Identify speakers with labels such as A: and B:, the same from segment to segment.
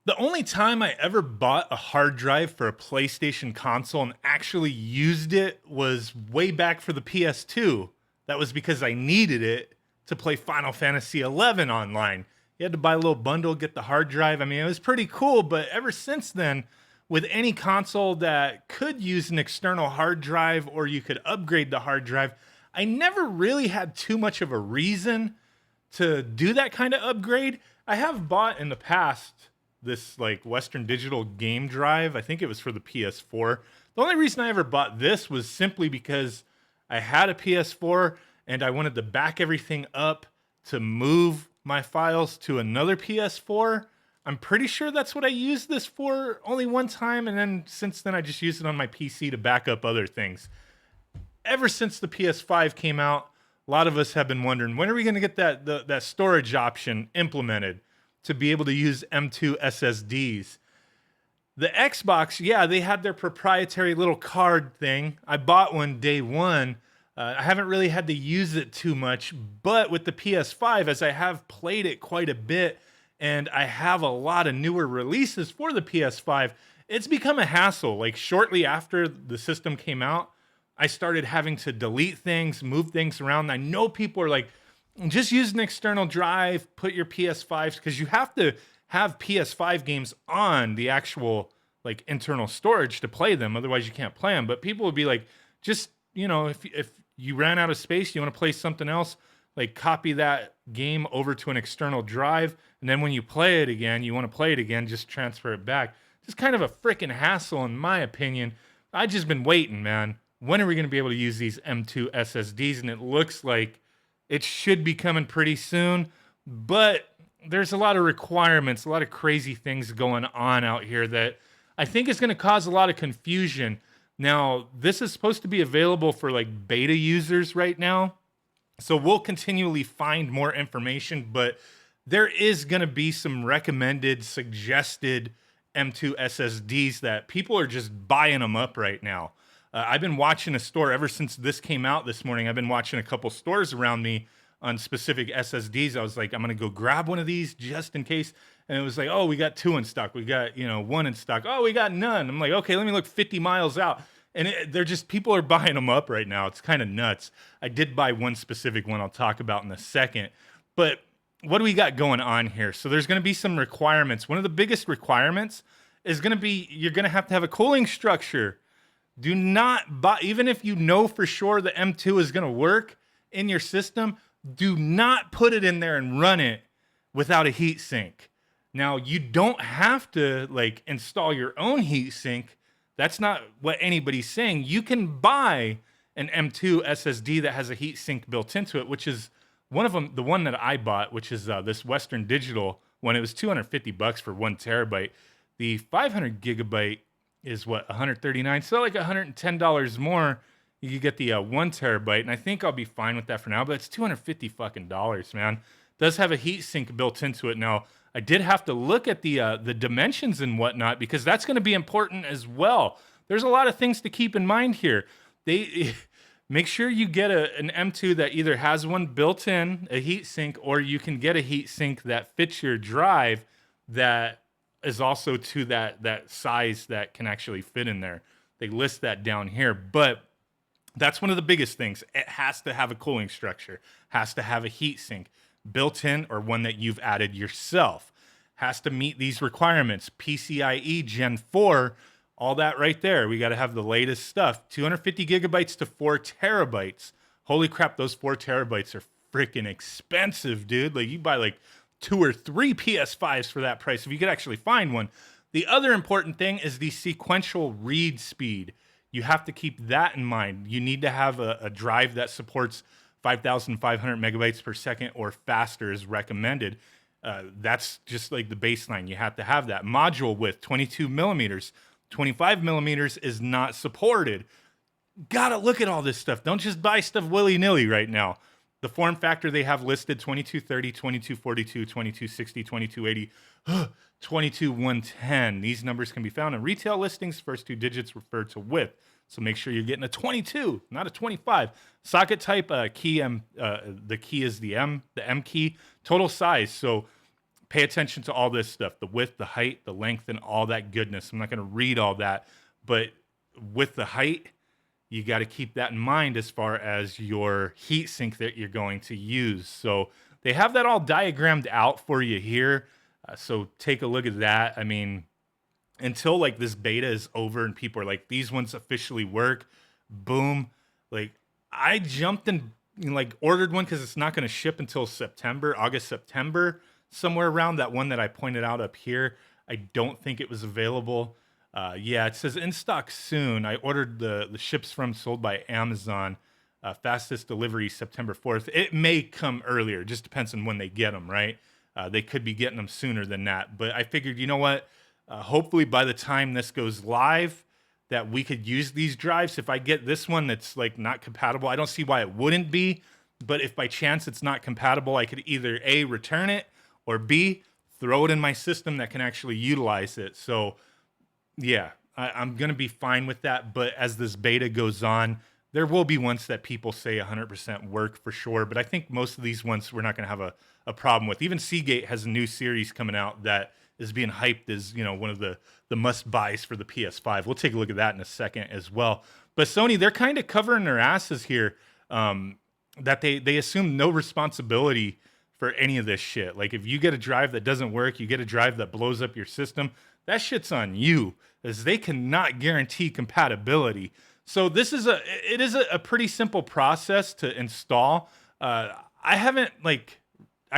A: The only time I ever bought a hard drive for a PlayStation console and actually used it was way back for the PS2. That was because I needed it to play Final Fantasy 11 online. You had to buy a little bundle, get the hard drive. I mean, it was pretty cool, but ever since then, with any console that could use an external hard drive or you could upgrade the hard drive, I never really had too much of a reason to do that kind of upgrade. I have bought in the past this like Western Digital game drive. I think it was for the PS4. The only reason I ever bought this was simply because I had a PS4 and I wanted to back everything up to move my files to another PS4. I'm pretty sure that's what I used this for only one time, and then since then I just used it on my PC to back up other things. Ever since the PS5 came out, a lot of us have been wondering, when are we going to get that storage option implemented to be able to use M.2 SSDs? The Xbox, yeah, they had their proprietary little card thing. I bought one day one. I haven't really had to use it too much, but with the PS5, as I have played it quite a bit, and I have a lot of newer releases for the PS5, it's become a hassle. Like shortly after the system came out, I started having to delete things, move things around. I know people are like, just use an external drive, put your PS5s, because you have to have PS5 games on the actual like internal storage to play them. Otherwise, you can't play them. But people would be like, just, if you ran out of space, you want to play something else, like copy that game over to an external drive. And then when you play it again, you want to play it again, just transfer it back. Just kind of a freaking hassle, in my opinion. I just been waiting, man. When are we going to be able to use these M.2 SSDs? And it looks like it should be coming pretty soon, but there's a lot of requirements, a lot of crazy things going on out here that I think is going to cause a lot of confusion. Now, this is supposed to be available for like beta users right now, so we'll continually find more information, but there is going to be some recommended, suggested M.2 SSDs that people are just buying them up right now. I've been watching a store ever since this came out this morning. I've been watching a couple stores around me on specific SSDs. I was like, I'm going to go grab one of these just in case. And it was like, oh, we got two in stock. We got, one in stock. Oh, we got none. I'm like, okay, let me look 50 miles out. And they're just, people are buying them up right now. It's kind of nuts. I did buy one specific one I'll talk about in a second. But what do we got going on here? So there's going to be some requirements. One of the biggest requirements is going to be, you're going to have a cooling structure. Do not buy, even if you know for sure the M.2 is going to work in your system, do not put it in there and run it without a heat sink. Now, you don't have to like install your own heat sink. That's not what anybody's saying. You can buy an M.2 SSD that has a heat sink built into it, which is one of them, the one that I bought, which is this Western Digital one. It was $250 for 1 terabyte. The 500 gigabyte is what, 139, so like $110 more. You could get the 1 terabyte, and I think I'll be fine with that for now. But it's $250 fucking dollars, man. Does have a heat sink built into it. Now, I did have to look at the dimensions and whatnot because that's going to be important as well. There's a lot of things to keep in mind here. They make sure you get an M.2 that either has one built in, a heat sink, or you can get a heat sink that fits your drive that is also to that size that can actually fit in there. They list that down here, but that's one of the biggest things. It has to have a cooling structure, has to have a heat sink built in or one that you've added yourself, has to meet these requirements. PCIe Gen 4, all that right there. We got to have the latest stuff. 250 gigabytes to 4 terabytes. Holy crap, those 4 terabytes are freaking expensive, dude. Like you buy like 2 or 3 PS5s for that price if you could actually find one. The other important thing is the sequential read speed. You have to keep that in mind. You need to have a drive that supports 5,500 megabytes per second or faster is recommended. That's just like the baseline. You have to have that. Module width, 22 millimeters. 25 millimeters is not supported. Gotta look at all this stuff. Don't just buy stuff willy-nilly right now. The form factor they have listed 2230, 2242, 2260, 2280, 22110. These numbers can be found in retail listings. First 2 digits refer to width. So make sure you're getting a 22, not a 25. Socket type, key M, the key is the M key. Total size. So pay attention to all this stuff, the width, the height, the length, and all that goodness. I'm not going to read all that, but with the height, you got to keep that in mind as far as your heat sink that you're going to use. So they have that all diagrammed out for you here. So take a look at that. I mean, until like this beta is over and people are like, these ones officially work, boom. Like I jumped and like ordered one because it's not going to ship until September, August, September, somewhere around that one that I pointed out up here. I don't think it was available. Yeah, it says in stock soon. I ordered the ships from sold by Amazon. Fastest delivery September 4th. It may come earlier. Just depends on when they get them, right? They could be getting them sooner than that. But I figured, you know what? Hopefully by the time this goes live, that we could use these drives. If I get this one that's like not compatible, I don't see why it wouldn't be. But if by chance it's not compatible, I could either A, return it, or B, throw it in my system that can actually utilize it. So yeah, I'm going to be fine with that. But as this beta goes on, there will be ones that people say 100% work for sure. But I think most of these ones we're not going to have a problem with. Even Seagate has a new series coming out that is being hyped as, you know, one of the must buys for the PS5. We'll take a look at that in a second as well. But Sony, they're kind of covering their asses here, that they assume no responsibility for any of this shit. Like if you get a drive that doesn't work, you get a drive that blows up your system, that shit's on you, as they cannot guarantee compatibility. So this is a pretty simple process to install. I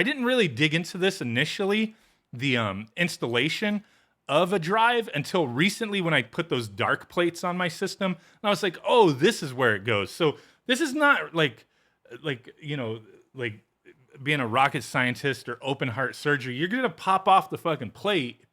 A: didn't really dig into this initially, the installation of a drive, until recently when I put those dark plates on my system. And I was like, oh, this is where it goes. So this is not like being a rocket scientist or open heart surgery. You're gonna pop off the fucking plate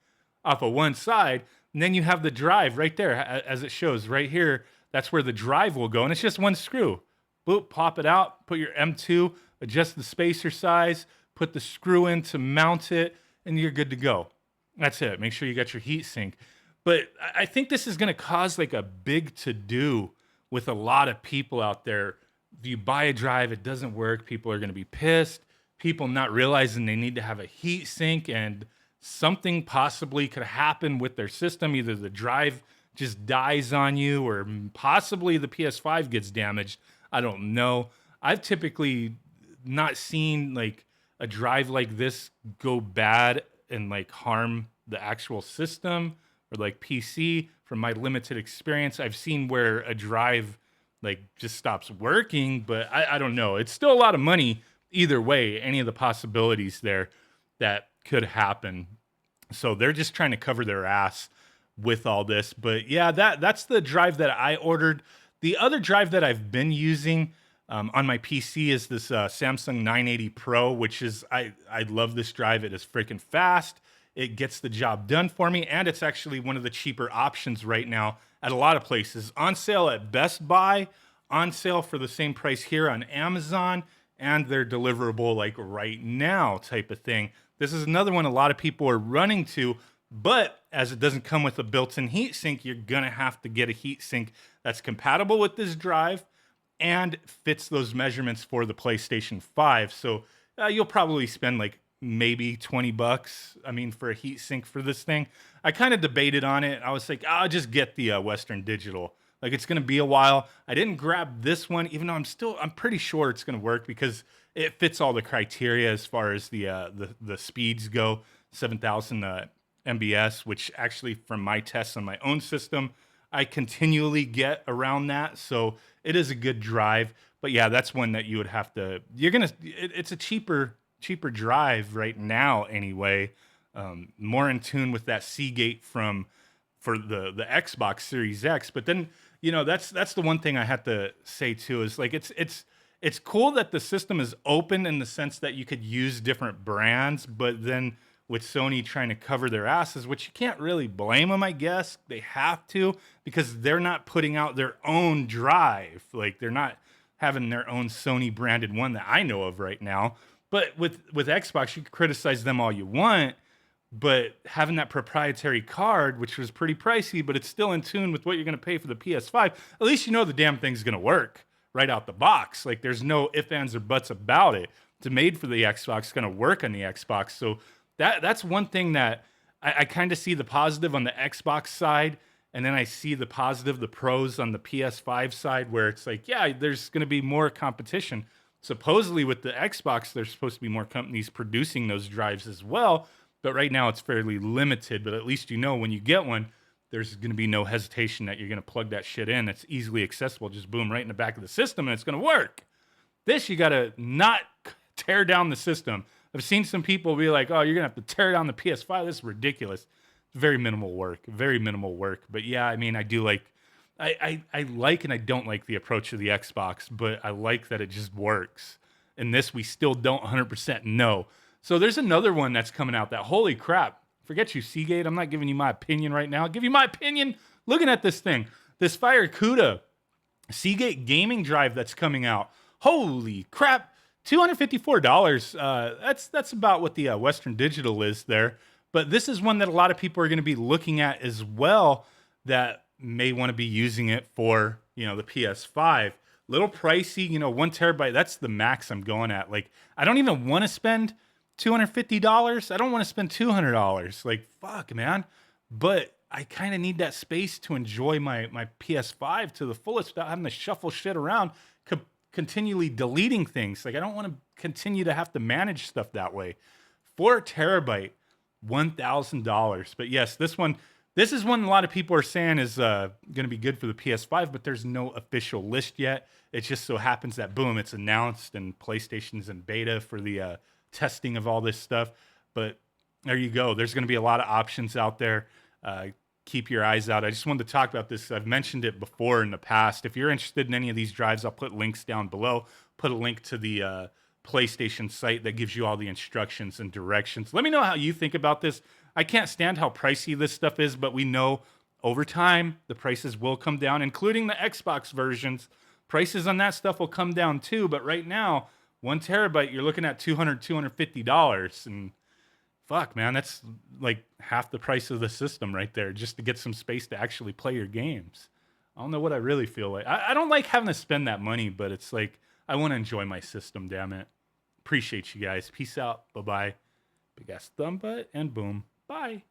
A: off of one side, and then you have the drive right there, as it shows right here. That's where the drive will go, and it's just one screw. Boop, pop it out, put your M.2, adjust the spacer size, put the screw in to mount it, and you're good to go. That's it. Make sure you got your heat sink. But I think this is going to cause like a big to-do with a lot of people out there. If you buy a drive, it doesn't work, people are going to be pissed. People not realizing they need to have a heat sink, and something possibly could happen with their system. Either the drive just dies on you, or possibly the PS5 gets damaged. I don't know. I've typically not seen like a drive like this go bad and like harm the actual system or like PC. From my limited experience, I've seen where a drive like just stops working, but I don't know. It's still a lot of money either way, any of the possibilities there that could happen. So they're just trying to cover their ass with all this. But yeah, that's the drive that I ordered. The other drive that I've been using on my PC is this Samsung 980 Pro, which is, I love this drive. It is freaking fast. It gets the job done for me, and it's actually one of the cheaper options right now at a lot of places. On sale at Best Buy, on sale for the same price here on Amazon, and they're deliverable like right now type of thing. This is another one a lot of people are running to, but as it doesn't come with a built-in heatsink, you're gonna have to get a heatsink that's compatible with this drive and fits those measurements for the PlayStation 5. So you'll probably spend like maybe $20, I mean, for a heatsink for this thing. I kind of debated on it. I was like, I'll just get the Western Digital. Like, it's going to be a while. I didn't grab this one, even though I'm pretty sure it's going to work because it fits all the criteria as far as the speeds go. 7,000 MBS, which actually from my tests on my own system, I continually get around that. So it is a good drive. But yeah, that's one that you would have to, it's a cheaper drive right now anyway. More in tune with that Seagate for the Xbox Series X. But then, that's the one thing I have to say too, is like it's cool that the system is open in the sense that you could use different brands, but then with Sony trying to cover their asses, which you can't really blame them, I guess. They have to, because they're not putting out their own drive. Like, they're not having their own Sony branded one that I know of right now. But with Xbox, you can criticize them all you want, but having that proprietary card, which was pretty pricey, but it's still in tune with what you're going to pay for the PS5, at least you know the damn thing's going to work right out the box. Like, there's no ifs, ands, or buts about it. It's made for the Xbox, it's going to work on the Xbox. So That's one thing that I kind of see the positive on the Xbox side, and then I see the positive, the pros on the PS5 side, where it's like, yeah, there's going to be more competition. Supposedly with the Xbox, there's supposed to be more companies producing those drives as well, but right now it's fairly limited. But at least you know when you get one, there's going to be no hesitation that you're going to plug that shit in. It's easily accessible, just boom right in the back of the system, and it's going to work. This, you got to not tear down the system. I've seen some people be like, oh, you're going to have to tear down the PS5. This is ridiculous. Very minimal work. Very minimal work. But yeah, I mean, I do like, I like and I don't like the approach of the Xbox, but I like that it just works. And this, we still don't 100% know. So there's another one that's coming out that, holy crap, forget you, Seagate. I'm not giving you my opinion right now. I'll give you my opinion looking at this thing. This Fire CUDA Seagate gaming drive that's coming out. Holy crap, $254. That's about what the Western Digital is there. But this is one that a lot of people are going to be looking at as well that may want to be using it for, the PS5. Little pricey, 1 terabyte. That's the max I'm going at. Like, I don't even want to spend $250. I don't want to spend $200. Like, fuck, man. But I kind of need that space to enjoy my PS5 to the fullest without having to shuffle shit around, continually deleting things. Like, I don't want to continue to have to manage stuff that way. 4 terabyte, $1,000. But yes, this is one a lot of people are saying is going to be good for the PS5, but there's no official list yet. It just so happens that, boom, it's announced and PlayStation's in beta for the testing of all this stuff. But there you go. There's going to be a lot of options out there. Keep your eyes out. I just wanted to talk about this. I've mentioned it before in the past. If you're interested in any of these drives, I'll put links down below. Put a link to the PlayStation site that gives you all the instructions and directions. Let me know how you think about this. I can't stand how pricey this stuff is, but we know over time the prices will come down, including the Xbox versions. Prices on that stuff will come down too, but right now, 1 terabyte, you're looking at $200, $250. And fuck, man, that's like half the price of the system right there just to get some space to actually play your games. I don't know what I really feel like. I don't like having to spend that money, but it's like, I want to enjoy my system, damn it. Appreciate you guys. Peace out. Bye-bye. Big ass thumb butt and boom. Bye.